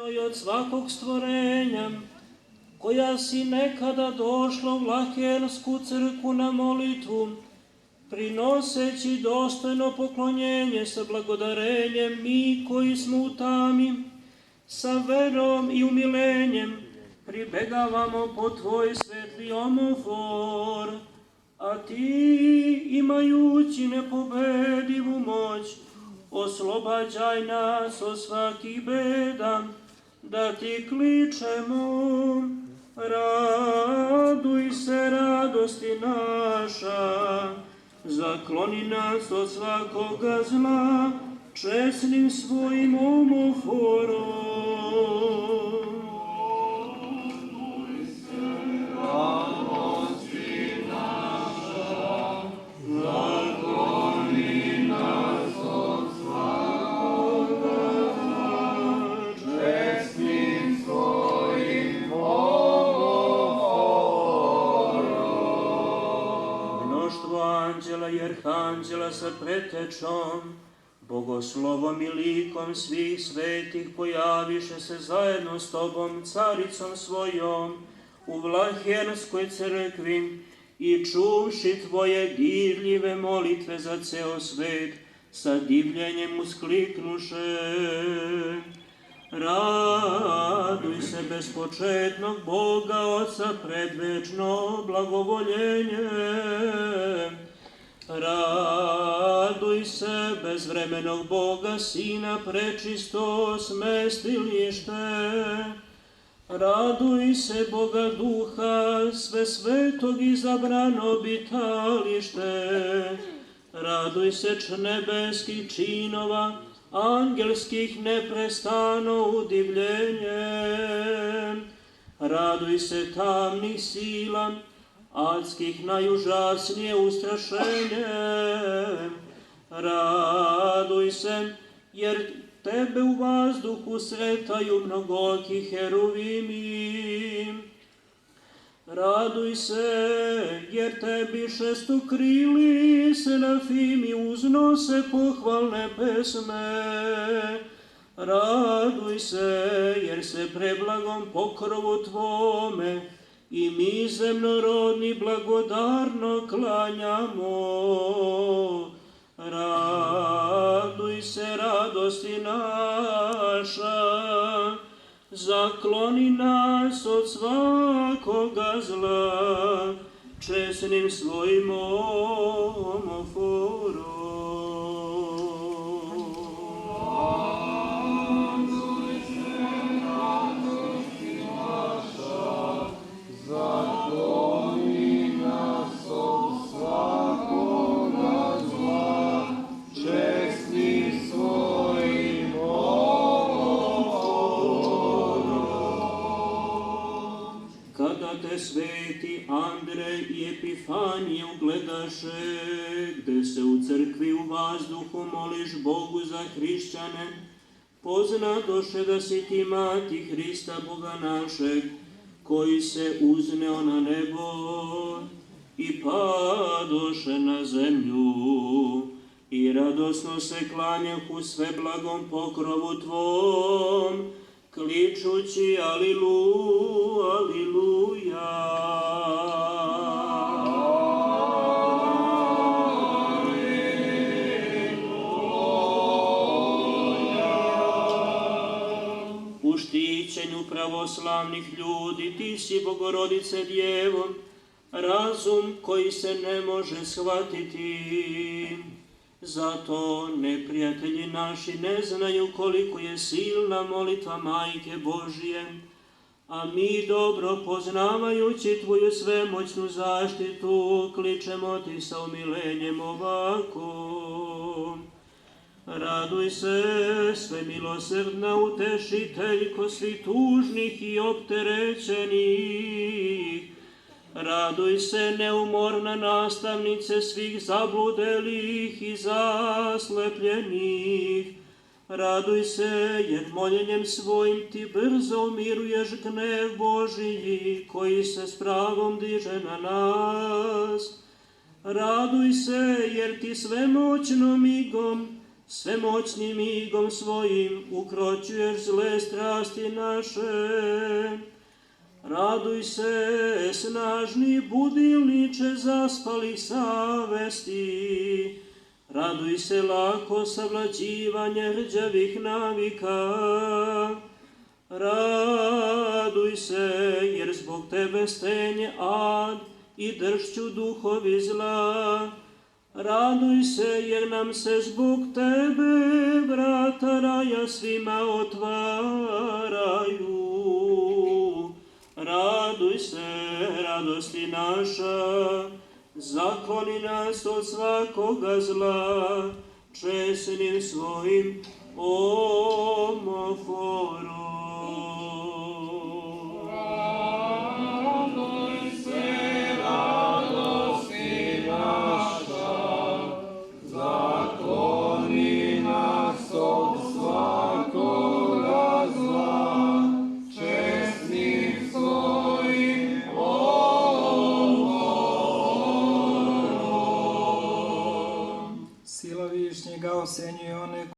I od svakog stvorenja, koja si nekada došla u Vlahensku crkvu na molitvu, prinoseći dostojno poklonjenje sa blagodarenjem, mi koji smo u tami, sa verom i umilenjem, pribegavamo po tvoj svetli omofor, a ti, imajući nepobedivu moć, oslobađaj nas od svakih beda, da ti kličemo. Raduj se, radosti naša, zakloni nas od svakoga zla, česnim svojim omoforom. Anđela i arhanđela sa pretečom, bogoslovom i likom svih svetih pojaviše se zajedno s tobom, caricom svojom, u Vlahenskoj crkvi i čuvši tvoje dirljive molitve za ceo svet, sa divljenjem uskliknuše. Raduj se bespočetnog Boga Oca predvečno blagovoljenje. Raduj se bezvremenog Boga Sina prečisto smestilište. Raduj se Boga Duha sve svetog izabrano obitalište. Raduj se nebeskih činova, angelskih neprestano udivljenje. Raduj se tamnih sila, adskih najužasnije ustrašenje. Raduj se, jer tebe u vazduhu sretaju mnogoki heruvimi. Raduj se, jer tebi šestokrili serafimi uznose pohvalne pesme. Raduj se, jer se preblagom pokrovu tvome i mi zemnorodni blagodarno klanjamo. Raduj se, radosti naša, zakloni nas od svakoga zla, česnim svojim omoforom. Sveti Andrej i Epifanije ugledaše, gde se u crkvi u vazduhu moliš Bogu za hrišćane, poznadoše da si ti mati Hrista Boga našeg, koji se uzneo na nebo i padoše na zemlju, i radosno se klanjahu sve blagom pokrovu tvom, kličući aliluja, aliluja. U štićenju pravoslavnih ljudi ti si, Bogorodice Djevo, razum koji se ne može shvatiti. Zato neprijatelji naši ne znaju koliko je silna molitva Majke Božije, a mi dobro poznavajući tvoju svemoćnu zaštitu, kličemo ti sa umilenjem ovako. Raduj se, sve milosrdna utešiteljko svih tužnih i opterećenih. Raduj se, neumorna nastavnice svih zabludelih i zaslepljenih. Raduj se, jer moljenjem svojim ti brzo umiruješ gnev Božiji, koji se s pravom diže na nas. Raduj se, jer ti svemoćnom migom svemoćnim migom svojim ukroćuješ zle strasti naše. Raduj se, snažni budilniče zaspalih savesti, raduj se lako savlađivanje rđavih navika. Raduj se, jer zbog tebe stenje ad i dršću duhovi zla. Raduj se, jer nam se zbog tebe vrata raja svima otvaraju. Raduj se, radosti naša, zakloni nas od svakoga zla, česnim svojim omoforom. Sila Višnjega osenjuje one